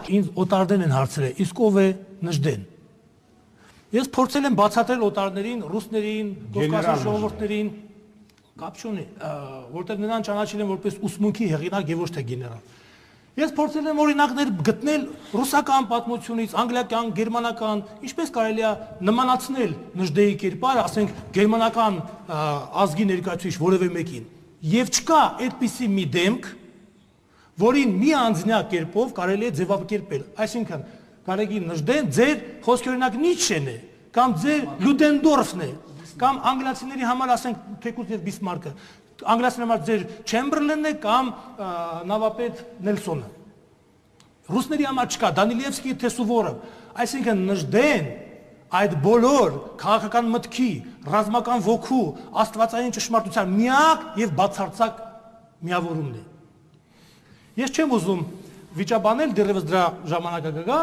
Ինձ օտարներն են հարցրել, իսկ ով է Նժդեն։ Ես փորձել եմ բացատրել օտարներին, ռուսներին, կովկասյան ժողովուրդներին, կապ չունի, որտեղ նրան ճանաչել են որպես ուսմունքի հեղինակ եւ ոչ թե գեներալ։ Ես փորձել եմ օրինակներ գտնել ռուսական պատմությունից, անգլիական, գերմանական, ինչպես կարելի է նմանացնել Նժդեի կերպարը, ասենք գերմանական ազգի ներկայացուցիչ որևէ մեկին։ Եվ չկա այդպիսի մի դեմք, որին մի անձնյա կերպով կարելի է ձևակերպել։ Այսինքն, Կարեգին Նժդեն ձեր խոսքօրինակ Նիցշեն է, կամ ձեր Լյուդենդորֆն է, կամ անգլիացիների համար ասենք թեկուզ եւ Բիսմարկը, անգլիացիների համար ձեր Չեմբերլենն է կամ նավապետ Նելսոնը։ Ռուսների համար չկա Դանիլևսկի թե Սուվորով, այսինքն Նժդեն այդ բոլոր քաղաքական մտքի, ռազմական ոգու, աստվածային ճշմարտության միակ եւ բացարձակ միավորումն է։ Ես չեմ ուզում վիճաբանել, դեռևս դրա ժամանակը կգա,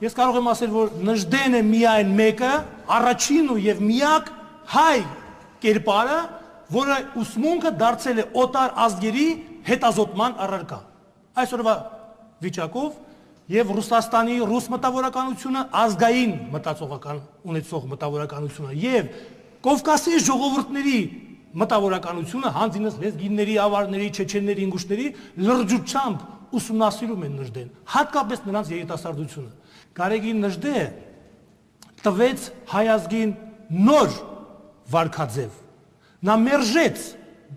ես կարող եմ ասել, որ Նժդենը միայն մեկը, առաջին ու եւ միակ հայ կերպարը, որը ուսմունքը դարձել է օտար ազգերի հետազոտման առարկա։ Այսօրվա վիճակով եւ Ռուսաստանի ռուս մտավորականությունը ազգային մտածողական ունեցող մտավորականությունը եւ Կովկասի ժողովուրդների մտավորականությունը հանձինս լեզգիների, ավարների, չեչենների, ինգուշների լրջությամբ ուսումնասիրում են Նժդեն, հատկապես նրանց երիտասարդությունը։ Կարեգին Նժդեը տվեց հայ ազգին նոր վարքաձև։ Նա մերժեց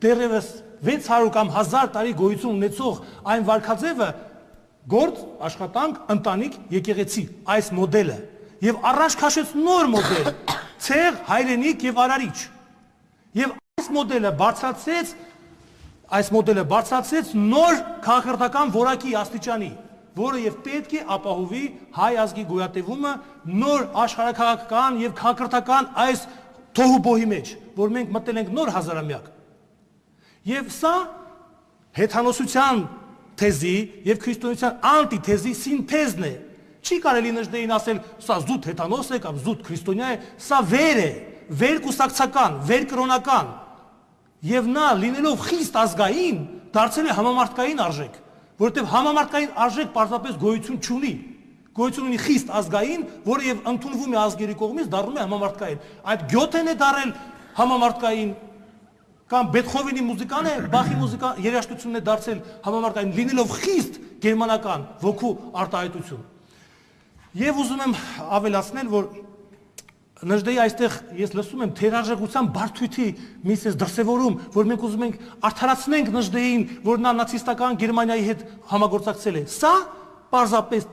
դեռևս 600 կամ 1000 տարի գոյություն ունեցող այն վարքաձևը գործ, աշխատանք, ընտանիք, եկեղեցի, այս մոդելը եւ առաջ քաշեց նոր մոդել, ցեղ, հայրենիք եւ արարիչ։ Եվ այս մոդելը բարձրացրեց նոր քաղաքական որակի աստիճանի, որը եւ պետք է ապահովի հայ ազգի գոյատևումը նոր աշխարհաքաղաքական եւ քաղաքական այս թոհուբոհի մեջ, որ մենք մտել ենք նոր հազարամյակ։ Եվ սա հեթանոսության թեզի եւ քրիստոնեության անտիթեզի սինթեզն է։ Չի կարելի Նժդեին ասել, սա զուտ հեթանոս է կամ զուտ քրիստոնյա է, սա վեր է, վեր կուսակցական, վեր կրոնական։ Եվ նա լինելով խիստ ազգային դարձել է համամարտկային արժեք, որովհետև համամարտկային արժեք պարզապես գոյություն չունի։ Գոյություն ունի խիստ ազգային, որը եւ ընդունվում է ազգերի կողմից, դառնում է համամարտկային։ Այդ Գյոթեն է դարել համամարտկային, կամ Բեթհովենի մուզիկան է, Բախի մուզիկա երաժշտությունն է դարձել համամարտկային, լինելով խիստ գերմանական ոգու արտահայտություն։ Եվ ուզում եմ ավելացնել, որ Նժդեի այստեղ ես լսում եմ թերարժեքության բարդույթի մի sense դրսևորում, որ մենք ուզում ենք արդարացնենք Նժդեին, որ նա նացիստական Գերմանիայի հետ համագործակցել է։ Սա պարզապես